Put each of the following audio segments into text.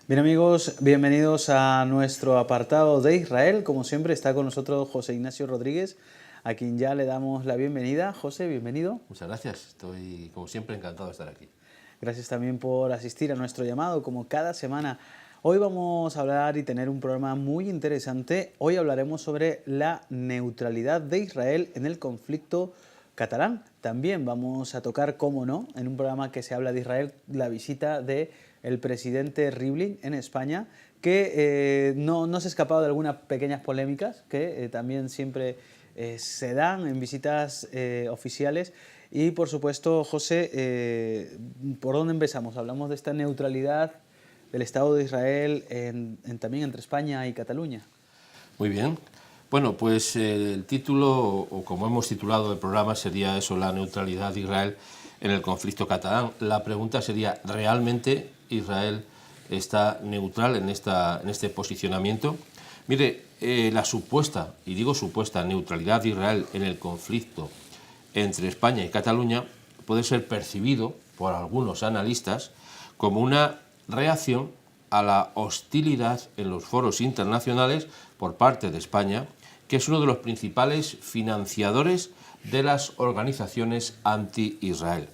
Bien amigos, bienvenidos a nuestro apartado de Israel. Como siempre está con nosotros José Ignacio Rodríguez, a quien ya le damos la bienvenida. José, bienvenido. Muchas gracias, estoy como siempre encantado de estar aquí. Gracias también por asistir a nuestro llamado, como cada semana. Hoy vamos a hablar y tener un programa muy interesante. Hoy hablaremos sobre la neutralidad de Israel en el conflicto catalán. También vamos a tocar, cómo no, en un programa que se habla de Israel, la visita de el presidente Rivlin en España, que no se ha escapado de algunas pequeñas polémicas que también siempre se dan en visitas oficiales. Y por supuesto, José, ¿por dónde empezamos? Hablamos de esta neutralidad del Estado de Israel también entre España y Cataluña. Muy bien. Bueno, pues el título, o como hemos titulado el programa, sería eso, la neutralidad de Israel en el conflicto catalán. La pregunta sería, ¿realmente Israel está neutral en este posicionamiento? Mire, la supuesta, y digo supuesta, neutralidad de Israel en el conflicto entre España y Cataluña puede ser percibido por algunos analistas como una reacción a la hostilidad en los foros internacionales por parte de España, que es uno de los principales financiadores de las organizaciones anti-Israel.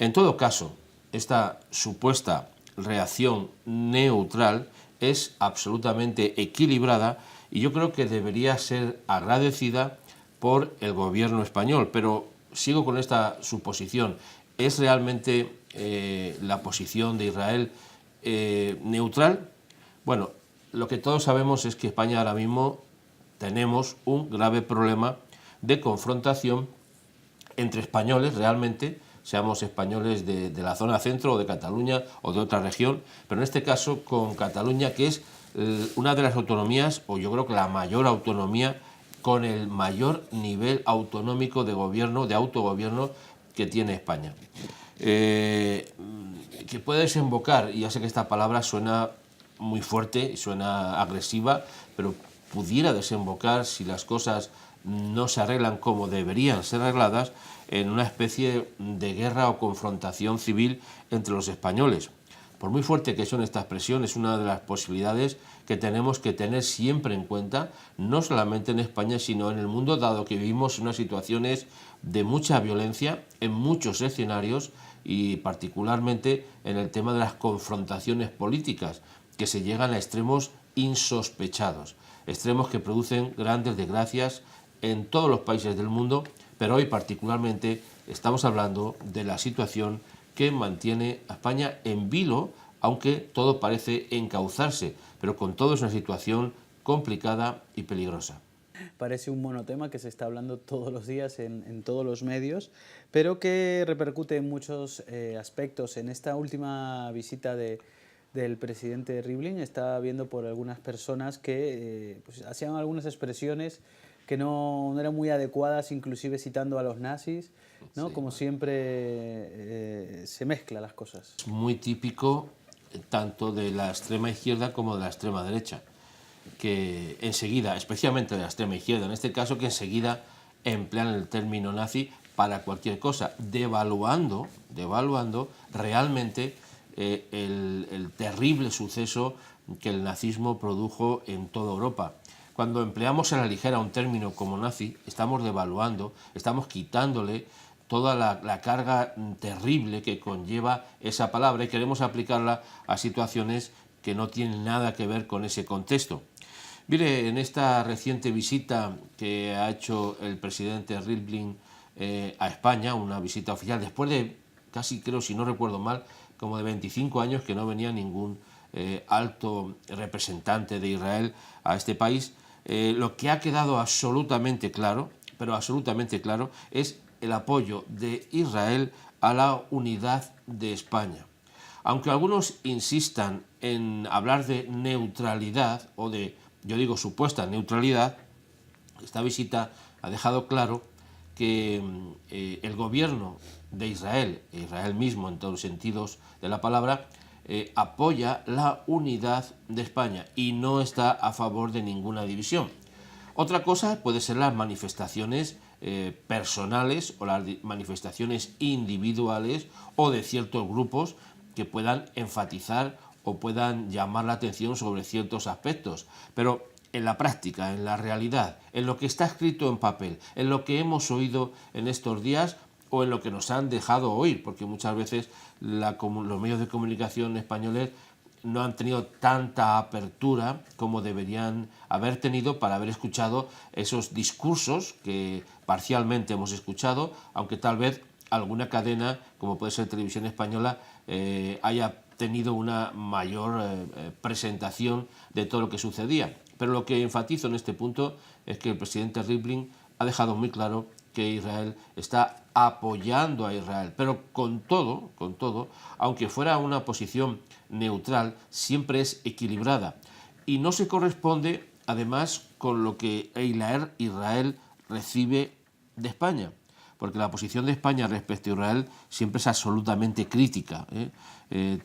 En todo caso, esta supuesta reacción neutral es absolutamente equilibrada y yo creo que debería ser agradecida por el gobierno español, pero sigo con esta suposición. ¿Es realmente la posición de Israel neutral? Bueno, lo que todos sabemos es que España ahora mismo tenemos un grave problema de confrontación entre españoles realmente, seamos españoles de la zona centro o de Cataluña o de otra región, pero en este caso con Cataluña, que es una de las autonomías, o yo creo que la mayor autonomía, con el mayor nivel autonómico de gobierno, de autogobierno que tiene España. Que puede desembocar, y ya sé que esta palabra suena muy fuerte, suena agresiva, pero pudiera desembocar, si las cosas no se arreglan como deberían ser arregladas, en una especie de guerra o confrontación civil entre los españoles. Por muy fuerte que son esta expresión, es una de las posibilidades que tenemos que tener siempre en cuenta, no solamente en España, sino en el mundo, dado que vivimos unas situaciones de mucha violencia en muchos escenarios y particularmente en el tema de las confrontaciones políticas, que se llegan a extremos insospechados, extremos que producen grandes desgracias en todos los países del mundo, pero hoy particularmente estamos hablando de la situación que mantiene a España en vilo, aunque todo parece encauzarse, pero con todo es una situación complicada y peligrosa. Parece un monotema que se está hablando todos los días en todos los medios, pero que repercute en muchos aspectos. En esta última visita del presidente Rivlin estaba viendo por algunas personas que pues, hacían algunas expresiones que no eran muy adecuadas, inclusive citando a los nazis, ¿no? Sí, Como siempre se mezclan las cosas. es muy típico tanto de la extrema izquierda como de la extrema derecha, que enseguida, especialmente de la extrema izquierda en este caso, que enseguida emplean el término nazi para cualquier cosa, devaluando realmente el terrible suceso que el nazismo produjo en toda Europa. Cuando empleamos a la ligera un término como nazi, estamos devaluando, estamos quitándole toda la carga terrible que conlleva esa palabra y queremos aplicarla a situaciones que no tienen nada que ver con ese contexto. Mire, en esta reciente visita que ha hecho el presidente Rivlin a España, una visita oficial, después de casi, creo, si no recuerdo mal, como de 25 años que no venía ningún alto representante de Israel a este país, lo que ha quedado absolutamente claro, pero absolutamente claro, es el apoyo de Israel a la unidad de España. Aunque algunos insistan en hablar de neutralidad o de, yo digo, supuesta neutralidad, esta visita ha dejado claro que el gobierno de Israel, Israel mismo en todos los sentidos de la palabra, apoya la unidad de España y no está a favor de ninguna división. Otra cosa puede ser las manifestaciones personales o las manifestaciones individuales o de ciertos grupos que puedan enfatizar o puedan llamar la atención sobre ciertos aspectos, pero en la práctica, en la realidad, en lo que está escrito en papel, en lo que hemos oído en estos días o en lo que nos han dejado oír, porque muchas veces los medios de comunicación españoles no han tenido tanta apertura como deberían haber tenido para haber escuchado esos discursos que parcialmente hemos escuchado, aunque tal vez alguna cadena, como puede ser Televisión Española, haya tenido una mayor presentación de todo lo que sucedía. Pero lo que enfatizo en este punto es que el presidente Rivlin ha dejado muy claro que Israel está apoyando a Israel, pero con todo, aunque fuera una posición neutral, siempre es equilibrada y no se corresponde además con lo que Israel recibe de España, porque la posición de España respecto a Israel siempre es absolutamente crítica,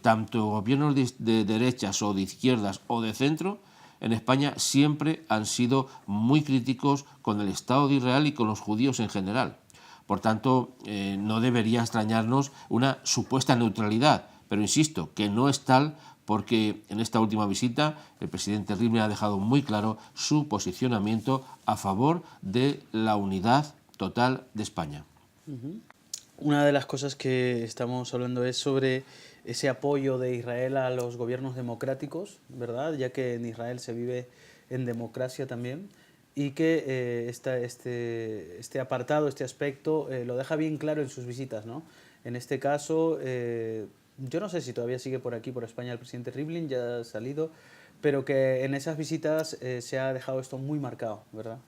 tanto gobiernos de derechas o de izquierdas o de centro en España siempre han sido muy críticos con el Estado de Israel y con los judíos en general. Por tanto, no debería extrañarnos una supuesta neutralidad, pero insisto, que no es tal, porque en esta última visita el presidente Rivlin ha dejado muy claro su posicionamiento a favor de la unidad total de España. Una de las cosas que estamos hablando es sobre ese apoyo de Israel a los gobiernos democráticos, ¿verdad? Ya que en Israel se vive en democracia también, y que este apartado, este aspecto, lo deja bien claro en sus visitas, ¿no? En este caso, yo no sé si todavía sigue por aquí, por España, el presidente Rivlin, ya ha salido, pero que en esas visitas se ha dejado esto muy marcado, ¿verdad?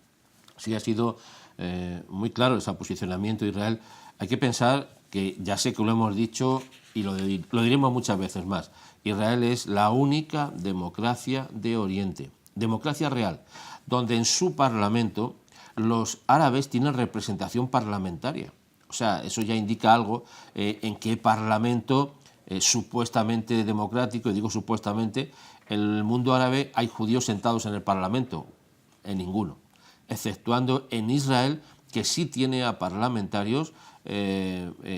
Sí, ha sido muy claro ese posicionamiento de Israel. Hay que pensar que, ya sé que lo hemos dicho y lo diremos muchas veces más, Israel es la única democracia de Oriente, democracia real, donde en su parlamento los árabes tienen representación parlamentaria. O sea, eso ya indica algo en qué parlamento supuestamente democrático, y digo supuestamente, en el mundo árabe hay judíos sentados en el parlamento, en ninguno, exceptuando en Israel, que sí tiene a parlamentarios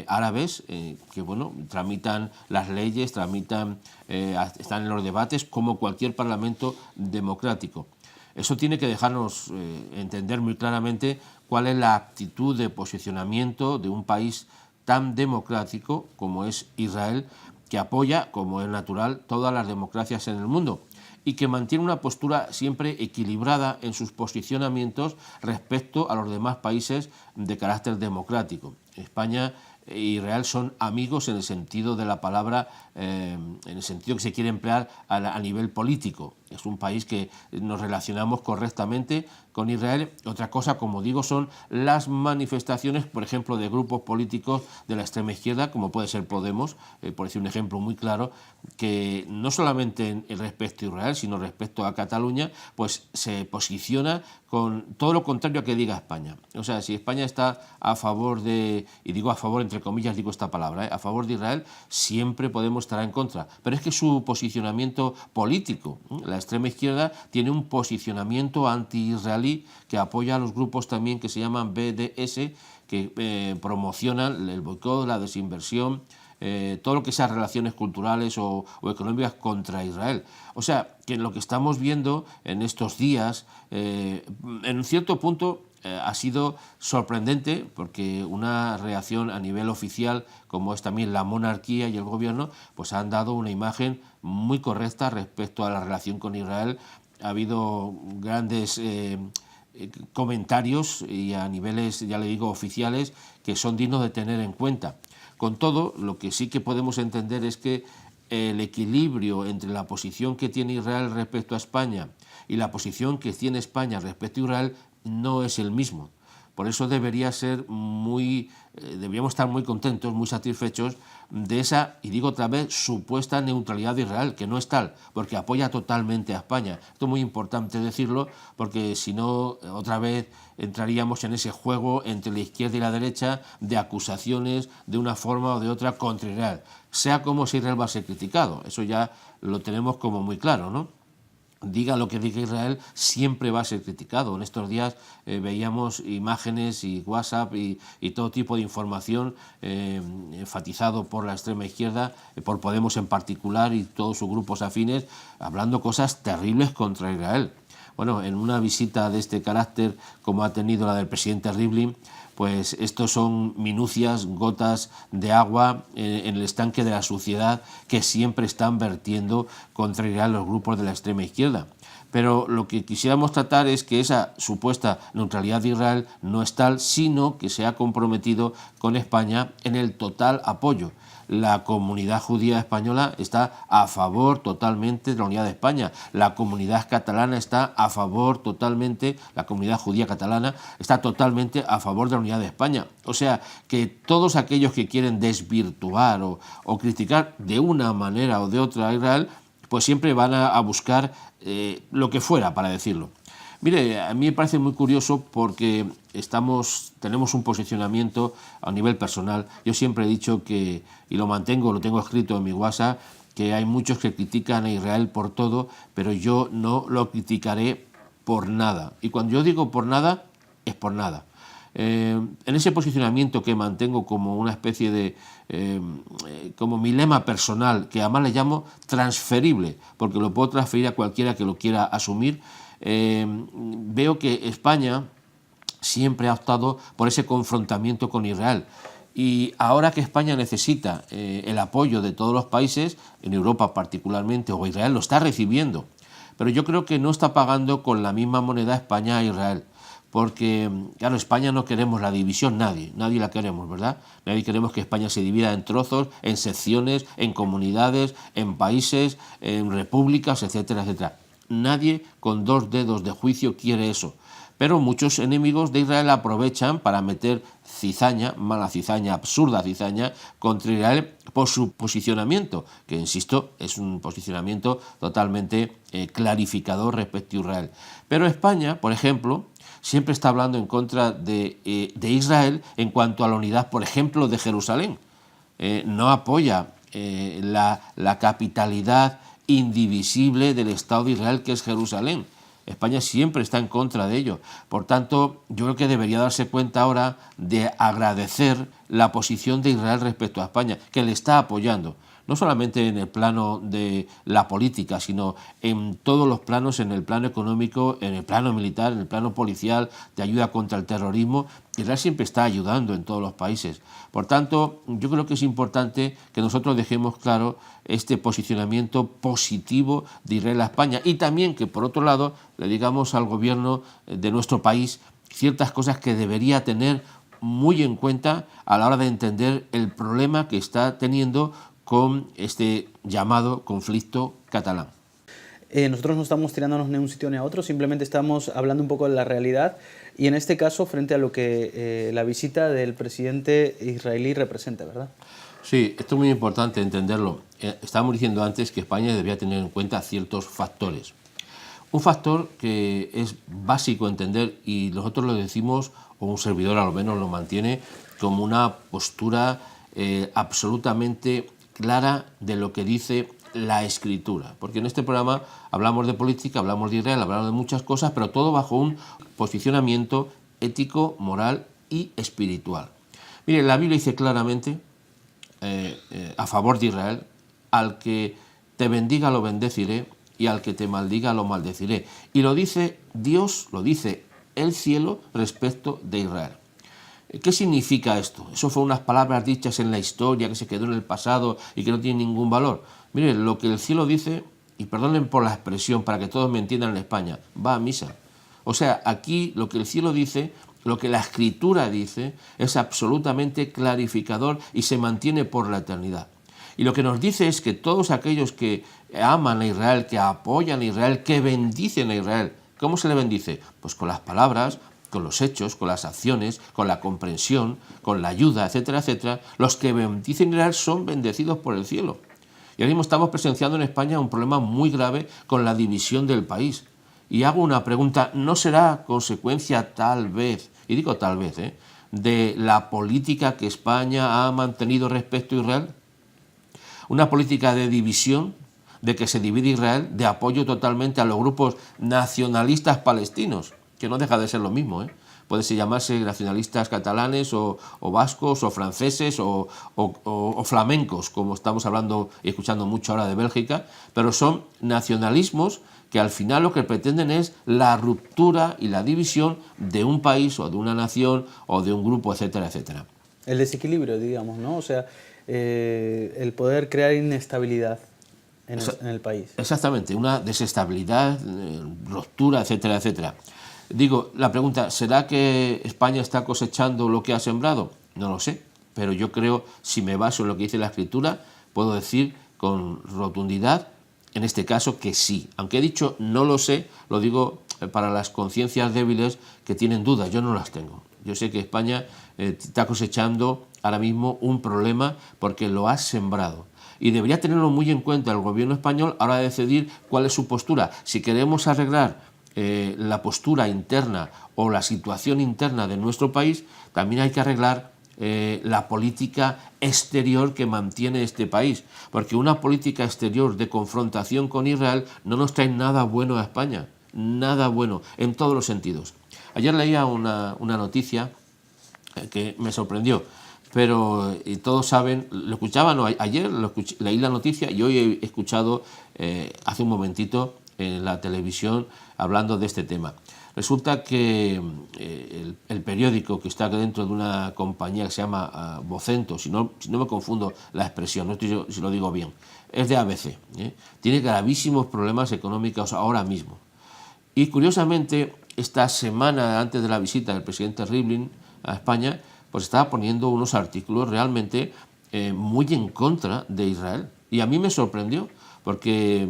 árabes que bueno, tramitan las leyes, están en los debates como cualquier parlamento democrático. Eso tiene que dejarnos entender muy claramente cuál es la actitud de posicionamiento de un país tan democrático como es Israel, que apoya, como es natural, todas las democracias en el mundo y que mantiene una postura siempre equilibrada en sus posicionamientos respecto a los demás países de carácter democrático. España e Israel son amigos en el sentido de la palabra, en el sentido que se quiere emplear a nivel político. Es un país que nos relacionamos correctamente con Israel. Otra cosa, como digo, son las manifestaciones, por ejemplo, de grupos políticos de la extrema izquierda, como puede ser Podemos, por decir un ejemplo muy claro, que no solamente en respecto a Israel, sino respecto a Cataluña, pues se posiciona con todo lo contrario a que diga España. O sea, si España está a favor de, y digo a favor entre comillas, digo esta palabra, a favor de Israel, siempre podemos estar en contra. Pero es que su posicionamiento político, la extrema izquierda, tiene un posicionamiento anti-israelí que apoya a los grupos también que se llaman BDS, que promocionan el boicot, la desinversión, todo lo que sea relaciones culturales o económicas contra Israel. O sea, que lo que estamos viendo en estos días, en un cierto punto, ha sido sorprendente, porque una reacción a nivel oficial, como es también la monarquía y el gobierno, pues han dado una imagen muy correcta respecto a la relación con Israel. Ha habido grandes comentarios y a niveles, ya le digo, oficiales, que son dignos de tener en cuenta. Con todo, lo que sí que podemos entender es que el equilibrio entre la posición que tiene Israel respecto a España y la posición que tiene España respecto a Israel no es el mismo. Por eso deberíamos estar muy contentos, muy satisfechos de esa, y digo otra vez, supuesta neutralidad de Israel, que no es tal, porque apoya totalmente a España. Esto es muy importante decirlo, porque si no, otra vez entraríamos en ese juego entre la izquierda y la derecha de acusaciones de una forma o de otra contra Israel. Sea como si Israel va a ser criticado, eso ya lo tenemos como muy claro, ¿no? diga lo que diga Israel, siempre va a ser criticado. En estos días veíamos imágenes y WhatsApp y todo tipo de información enfatizado por la extrema izquierda, por Podemos en particular y todos sus grupos afines, hablando cosas terribles contra Israel. Bueno, en una visita de este carácter, como ha tenido la del presidente Rivlin, pues estos son minucias, gotas de agua en el estanque de la suciedad que siempre están vertiendo contra Israel los grupos de la extrema izquierda. Pero lo que quisiéramos tratar es que esa supuesta neutralidad de Israel no es tal, sino que se ha comprometido con España en el total apoyo. La comunidad judía española está a favor totalmente de la unidad de España. La comunidad catalana está a favor totalmente, la comunidad judía catalana está totalmente a favor de la unidad de España. O sea, que todos aquellos que quieren desvirtuar o criticar de una manera o de otra a Israel, pues siempre van a buscar lo que fuera para decirlo. Mire, a mí me parece muy curioso porque tenemos un posicionamiento a nivel personal. Yo siempre he dicho que, y lo mantengo, lo tengo escrito en mi WhatsApp, que hay muchos que critican a Israel por todo, pero yo no lo criticaré por nada. Y cuando yo digo por nada, es por nada. En ese posicionamiento que mantengo como una especie de, como mi lema personal, que además le llamo transferible, porque lo puedo transferir a cualquiera que lo quiera asumir, veo que España siempre ha optado por ese confrontamiento con Israel. Y ahora que España necesita el apoyo de todos los países, en Europa particularmente, o Israel lo está recibiendo, pero yo creo que no está pagando con la misma moneda España a Israel. Porque, claro, España no queremos la división, nadie la queremos, ¿verdad? Nadie queremos que España se divida en trozos, en secciones, en comunidades, en países, en repúblicas, etcétera, etcétera. Nadie con dos dedos de juicio quiere eso. Pero muchos enemigos de Israel aprovechan para meter cizaña, mala cizaña, absurda cizaña, contra Israel por su posicionamiento, que, insisto, es un posicionamiento totalmente clarificador respecto a Israel. Pero España, por ejemplo, siempre está hablando en contra de Israel en cuanto a la unidad, por ejemplo, de Jerusalén. No apoya la capitalidad indivisible del Estado de Israel, que es Jerusalén. España siempre está en contra de ello. Por tanto, yo creo que debería darse cuenta ahora de agradecer la posición de Israel respecto a España, que le está apoyando. No solamente en el plano de la política, sino en todos los planos, en el plano económico, en el plano militar, en el plano policial, de ayuda contra el terrorismo. Israel siempre está ayudando en todos los países. Por tanto, yo creo que es importante que nosotros dejemos claro este posicionamiento positivo de Israel a España y también que, por otro lado, le digamos al gobierno de nuestro país ciertas cosas que debería tener muy en cuenta a la hora de entender el problema que está teniendo con este llamado conflicto catalán. Nosotros no estamos tirándonos ni a un sitio ni a otro, simplemente estamos hablando un poco de la realidad y en este caso frente a lo que la visita del presidente israelí representa, ¿verdad? Sí, esto es muy importante entenderlo. Estábamos diciendo antes que España debería tener en cuenta ciertos factores. Un factor que es básico entender y nosotros lo decimos, o un servidor a lo menos lo mantiene, como una postura absolutamente clara de lo que dice la Escritura, porque en este programa hablamos de política, hablamos de Israel, hablamos de muchas cosas, pero todo bajo un posicionamiento ético, moral y espiritual. Mire, la Biblia dice claramente, a favor de Israel, al que te bendiga lo bendeciré y al que te maldiga lo maldeciré. Y lo dice Dios, lo dice el cielo respecto de Israel. ¿Qué significa esto? Eso fue unas palabras dichas en la historia que se quedó en el pasado y que no tienen ningún valor. Miren, lo que el cielo dice, y perdonen por la expresión para que todos me entiendan en España, va a misa. O sea, aquí lo que el cielo dice, lo que la Escritura dice, es absolutamente clarificador y se mantiene por la eternidad. Y lo que nos dice es que todos aquellos que aman a Israel, que apoyan a Israel, que bendicen a Israel, ¿cómo se le bendice? Pues con las palabras, con los hechos, con las acciones, con la comprensión, con la ayuda, etcétera, etcétera. Los que bendicen a Israel son bendecidos por el cielo. Y ahora mismo estamos presenciando en España un problema muy grave con la división del país. Y hago una pregunta, ¿no será consecuencia tal vez, y digo tal vez, de la política que España ha mantenido respecto a Israel? Una política de división, de que se divide Israel, de apoyo totalmente a los grupos nacionalistas palestinos, que no deja de ser lo mismo, ¿eh? Puede llamarse nacionalistas catalanes o vascos o franceses o flamencos, como estamos hablando y escuchando mucho ahora de Bélgica, pero son nacionalismos que al final lo que pretenden es la ruptura y la división de un país o de una nación o de un grupo, etcétera, etcétera. El desequilibrio, digamos, ¿no? O sea, el poder crear inestabilidad en el país. Exactamente, una desestabilidad, ruptura, etcétera, etcétera. Digo, la pregunta, ¿será que España está cosechando lo que ha sembrado? No lo sé, pero yo creo, si me baso en lo que dice la Escritura, puedo decir con rotundidad, en este caso, que sí. Aunque he dicho no lo sé, lo digo para las conciencias débiles que tienen dudas, yo no las tengo. Yo sé que España está cosechando ahora mismo un problema porque lo ha sembrado. Y debería tenerlo muy en cuenta el gobierno español a la hora de decidir cuál es su postura. Si queremos arreglar la postura interna o la situación interna de nuestro país, también hay que arreglar la política exterior que mantiene este país, porque una política exterior de confrontación con Israel no nos trae nada bueno a España, nada bueno, en todos los sentidos. Ayer leía una noticia que me sorprendió, pero todos saben, lo escuchaban, no, ayer leí la noticia y hoy he escuchado hace un momentito en la televisión hablando de este tema. Resulta que el periódico que está dentro de una compañía que se llama Vocento, si no me confundo la expresión, no estoy si lo digo bien, es de ABC, tiene gravísimos problemas económicos ahora mismo. Y curiosamente, esta semana antes de la visita del presidente Rivlin a España, pues estaba poniendo unos artículos realmente muy en contra de Israel. Y a mí me sorprendió, porque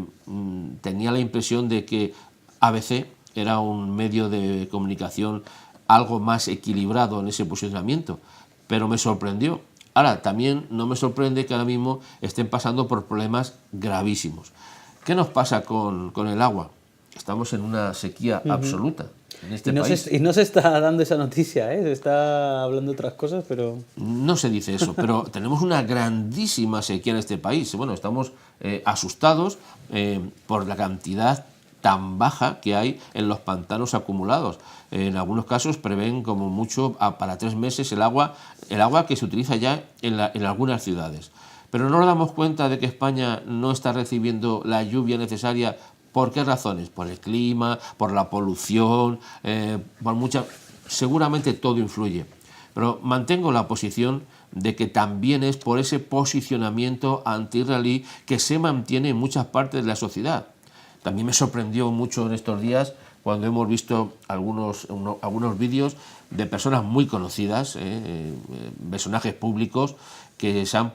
tenía la impresión de que ABC era un medio de comunicación algo más equilibrado en ese posicionamiento, pero me sorprendió. Ahora, también no me sorprende que ahora mismo estén pasando por problemas gravísimos. ¿Qué nos pasa con el agua? Estamos en una sequía absoluta en este país. Y no se está dando esa noticia, ¿eh? Se está hablando de otras cosas, pero... No se dice eso, pero tenemos una grandísima sequía en este país. Bueno, estamos asustados por la cantidad tan baja que hay en los pantanos acumulados. En algunos casos prevén como mucho para 3 meses el agua que se utiliza ya en algunas ciudades. Pero no nos damos cuenta de que España no está recibiendo la lluvia necesaria. ¿Por qué razones? Por el clima, por la polución, por muchas... Seguramente todo influye. Pero mantengo la posición de que también es por ese posicionamiento anti-israelí que se mantiene en muchas partes de la sociedad. También me sorprendió mucho en estos días cuando hemos visto algunos vídeos de personas muy conocidas, personajes públicos, que se han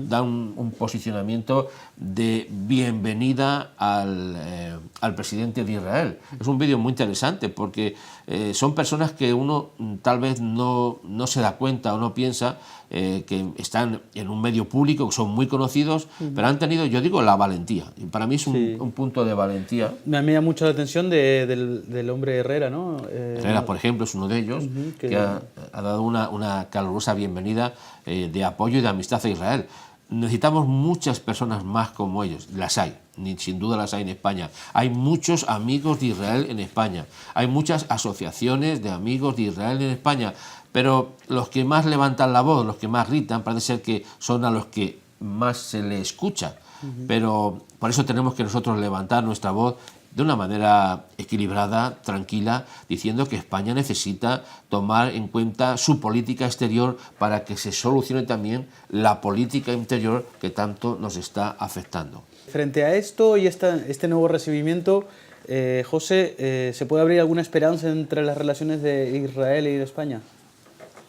dan un posicionamiento de bienvenida al presidente de Israel. Es un vídeo muy interesante porque son personas que uno tal vez no se da cuenta o no piensa que están en un medio público, que son muy conocidos, pero han tenido, yo digo, la valentía. Y para mí es un punto de valentía. Me llama mucho la atención del hombre Herrera, ¿no? Herrera, por ejemplo, es uno de ellos, que ha dado una calurosa bienvenida de apoyo y de amistad a Israel. Necesitamos muchas personas más como ellos, las hay, sin duda las hay en España. Hay muchos amigos de Israel en España, hay muchas asociaciones de amigos de Israel en España, pero los que más levantan la voz, los que más gritan, parece ser que son a los que más se le escucha. Pero por eso tenemos que nosotros levantar nuestra voz de una manera equilibrada, tranquila, diciendo que España necesita tomar en cuenta su política exterior para que se solucione también la política interior que tanto nos está afectando. Frente a esto y este nuevo recibimiento, José, ¿se puede abrir alguna esperanza entre las relaciones de Israel y de España?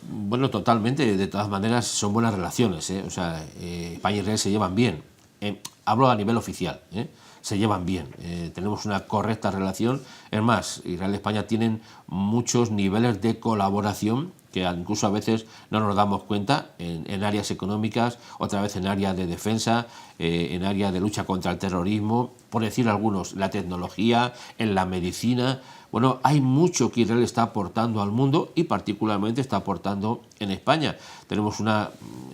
Bueno, totalmente. De todas maneras, son buenas relaciones, ¿eh? O sea, España y Israel se llevan bien. Hablo a nivel oficial, se llevan bien, tenemos una correcta relación. Es más, Israel y España tienen muchos niveles de colaboración que incluso a veces no nos damos cuenta en áreas económicas, otra vez en áreas de defensa, en áreas de lucha contra el terrorismo, por decir algunos, la tecnología, en la medicina. Bueno, hay mucho que Israel está aportando al mundo y particularmente está aportando en España. Tenemos una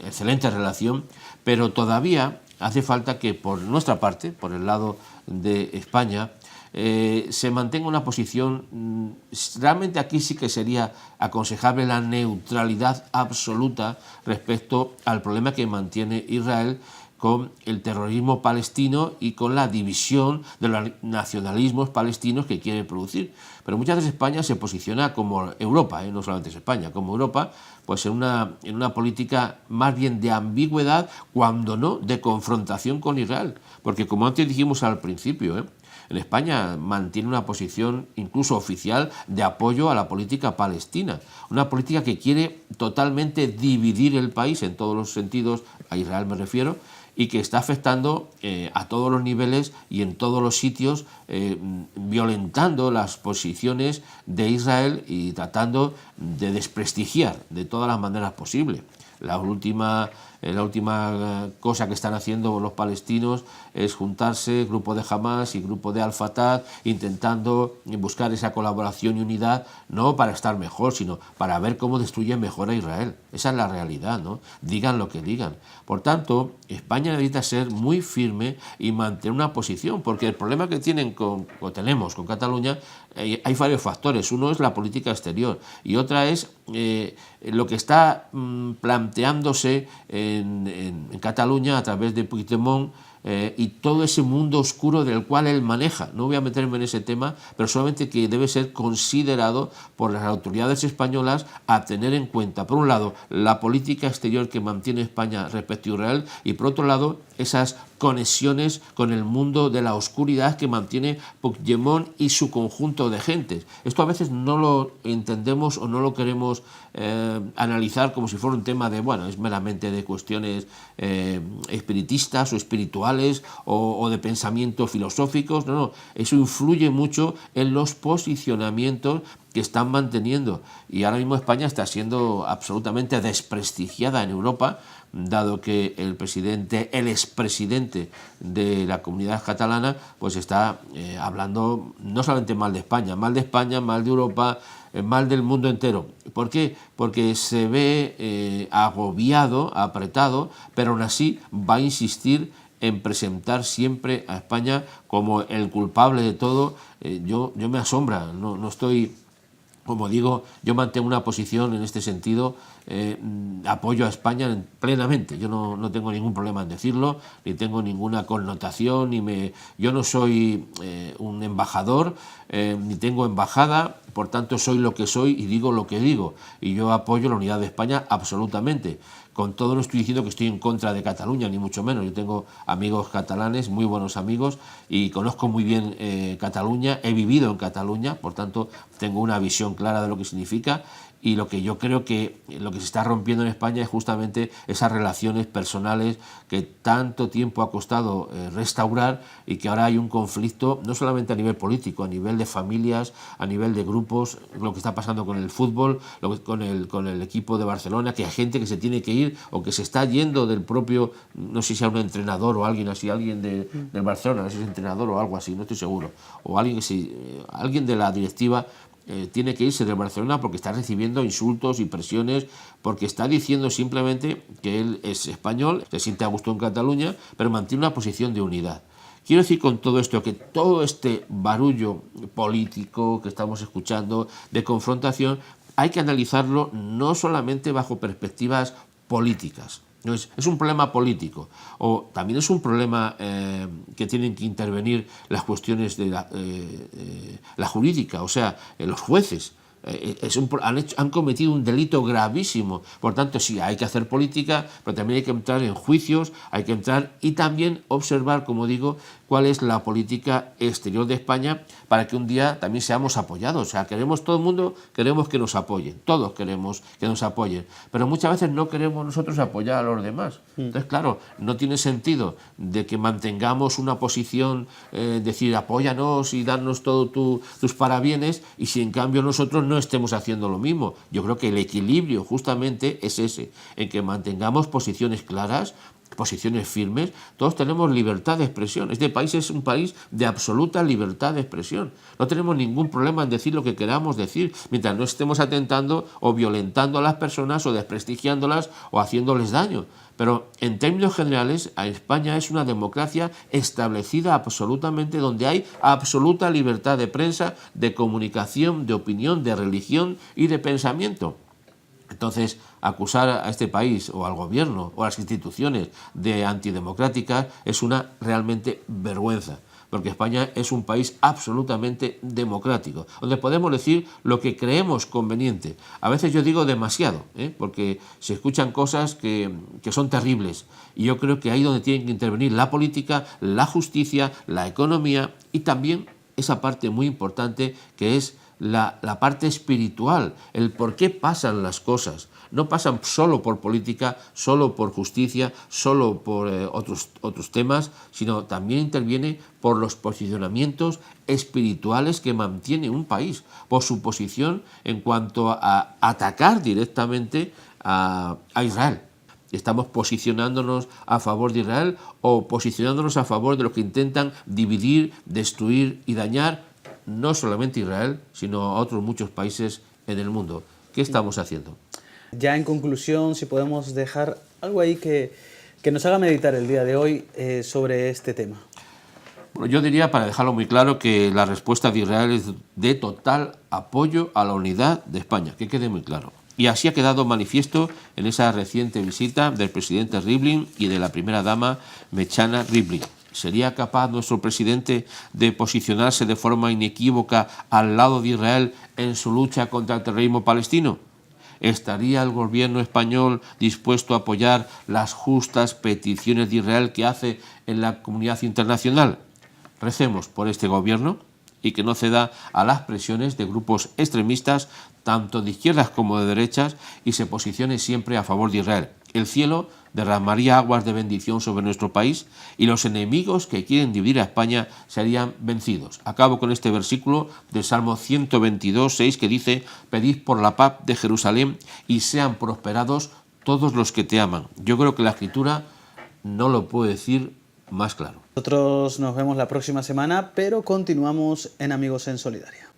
excelente relación, pero todavía hace falta que por nuestra parte, por el lado de España, se mantenga una posición. Realmente aquí sí que sería aconsejable la neutralidad absoluta respecto al problema que mantiene Israel con el terrorismo palestino y con la división de los nacionalismos palestinos que quiere producir. Pero muchas veces España se posiciona como Europa, no solamente es España, como Europa, pues en una política más bien de ambigüedad, cuando no de confrontación con Israel. Porque como antes dijimos al principio, en España mantiene una posición incluso oficial de apoyo a la política palestina, una política que quiere totalmente dividir el país en todos los sentidos, a Israel me refiero, y que está afectando a todos los niveles y en todos los sitios, violentando las posiciones de Israel y tratando de desprestigiar de todas las maneras posibles. La última cosa que están haciendo los palestinos es juntarse, grupo de Hamas y grupo de Al-Fatah, intentando buscar esa colaboración y unidad, no para estar mejor, sino para ver cómo destruyen mejor a Israel. Esa es la realidad, ¿no? Digan lo que digan. Por tanto, España necesita ser muy firme y mantener una posición, porque el problema que tenemos con Cataluña, hay varios factores. Uno es la política exterior y otra es lo que está planteándose en Cataluña a través de Puigdemont, y todo ese mundo oscuro del cual él maneja. No voy a meterme en ese tema, pero solamente que debe ser considerado por las autoridades españolas a tener en cuenta, por un lado, la política exterior que mantiene España respecto a Israel y, por otro lado, esas conexiones con el mundo de la oscuridad que mantiene Puigdemont y su conjunto de gentes. Esto a veces no lo entendemos o no lo queremos analizar como si fuera un tema de, bueno, es meramente de cuestiones espiritistas o espirituales o de pensamientos filosóficos. No, eso influye mucho en los posicionamientos que están manteniendo, y ahora mismo España está siendo absolutamente desprestigiada en Europa, dado que el expresidente de la comunidad catalana, pues está hablando no solamente mal de España, mal de Europa, mal del mundo entero. ¿Por qué? Porque se ve agobiado, apretado, pero aún así va a insistir en presentar siempre a España como el culpable de todo. Yo me asombra, no estoy... Como digo, yo mantengo una posición en este sentido, apoyo a España plenamente. Yo no tengo ningún problema en decirlo, ni tengo ninguna connotación, yo no soy un embajador, ni tengo embajada, por tanto soy lo que soy y digo lo que digo. Y yo apoyo la unidad de España absolutamente. Con todo no estoy diciendo que estoy en contra de Cataluña, ni mucho menos. Yo tengo amigos catalanes, muy buenos amigos, y conozco muy bien Cataluña, he vivido en Cataluña, por tanto tengo una visión clara de lo que significa, y lo que yo creo que lo que se está rompiendo en España es justamente esas relaciones personales que tanto tiempo ha costado restaurar, y que ahora hay un conflicto no solamente a nivel político, a nivel de familias, a nivel de grupos, lo que está pasando con el fútbol, con el equipo de Barcelona, que hay gente que se tiene que ir o que se está yendo del propio, no sé si sea un entrenador o alguien así, alguien del Barcelona, no sé si es entrenador o algo así, no estoy seguro, o alguien de la directiva, tiene que irse del Barcelona porque está recibiendo insultos y presiones, porque está diciendo simplemente que él es español, se siente a gusto en Cataluña, pero mantiene una posición de unidad. Quiero decir con todo esto que todo este barullo político que estamos escuchando, de confrontación, hay que analizarlo no solamente bajo perspectivas políticas. Es un problema político, o también es un problema que tienen que intervenir las cuestiones de la jurídica, o sea, los jueces. Han cometido un delito gravísimo. Por tanto, sí, hay que hacer política, pero también hay que entrar en juicios, hay que entrar y también observar, como digo, cuál es la política exterior de España, para que un día también seamos apoyados. O sea, todo el mundo queremos que nos apoyen, todos queremos que nos apoyen, pero muchas veces no queremos nosotros apoyar a los demás. Entonces, claro, no tiene sentido de que mantengamos una posición, decir apóyanos y darnos todos tus parabienes, y si en cambio nosotros no estemos haciendo lo mismo. Yo creo que el equilibrio justamente es ese, en que mantengamos posiciones claras, posiciones firmes, todos tenemos libertad de expresión. Este país es un país de absoluta libertad de expresión. No tenemos ningún problema en decir lo que queramos decir, mientras no estemos atentando o violentando a las personas o desprestigiándolas o haciéndoles daño. Pero en términos generales, España es una democracia establecida absolutamente, donde hay absoluta libertad de prensa, de comunicación, de opinión, de religión y de pensamiento. Entonces, acusar a este país o al gobierno o a las instituciones de antidemocráticas es una realmente vergüenza, porque España es un país absolutamente democrático, donde podemos decir lo que creemos conveniente. A veces yo digo demasiado, porque se escuchan cosas que son terribles, y yo creo que ahí es donde tienen que intervenir la política, la justicia, la economía y también esa parte muy importante que es la parte espiritual, el por qué pasan las cosas. No pasan solo por política, solo por justicia, solo por otros temas, sino también interviene por los posicionamientos espirituales que mantiene un país, por su posición en cuanto a atacar directamente a Israel. ¿Estamos posicionándonos a favor de Israel o posicionándonos a favor de los que intentan dividir, destruir y dañar no solamente Israel, sino a otros muchos países en el mundo? ¿Qué estamos haciendo? Ya en conclusión, si podemos dejar algo ahí que nos haga meditar el día de hoy sobre este tema. Bueno, yo diría, para dejarlo muy claro, que la respuesta de Israel es de total apoyo a la unidad de España, que quede muy claro. Y así ha quedado manifiesto en esa reciente visita del presidente Rivlin y de la primera dama Mechana Rivlin. ¿Sería capaz nuestro presidente de posicionarse de forma inequívoca al lado de Israel en su lucha contra el terrorismo palestino? ¿Estaría el gobierno español dispuesto a apoyar las justas peticiones de Israel que hace en la comunidad internacional? Recemos por este gobierno y que no ceda a las presiones de grupos extremistas, tanto de izquierdas como de derechas, y se posicione siempre a favor de Israel. El cielo derramaría aguas de bendición sobre nuestro país y los enemigos que quieren dividir a España serían vencidos. Acabo con este versículo del Salmo 122, 6, que dice: «Pedid por la paz de Jerusalén y sean prosperados todos los que te aman». Yo creo que la Escritura no lo puede decir más claro. Nosotros nos vemos la próxima semana, pero continuamos en Amigos en Solidaria.